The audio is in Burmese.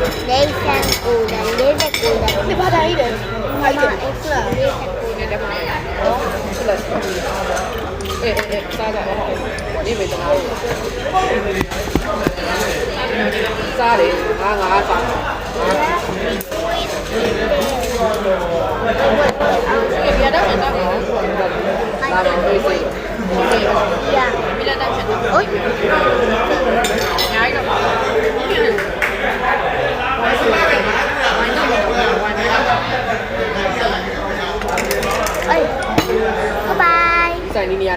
လေးဆန်ကိုလည်း49လည်း ဒီဘာသာကြီးလဲဟာကြီးတယ်ဟုတ်လား 49လည်းပါတော့ စားကြဒီမေတ္တာစားတယ်ငါစားပြရတော့တော့စားတယ်ဝေးစိတ် ရ မိလာတော့ချက်တော့ ဟုတ် အများကြီးတော့ပါဘူးဝိုင်းတော့ဝိုင်းတော့ဝိုင်းတော့ အေးဘိုင် ဆိုင်နေ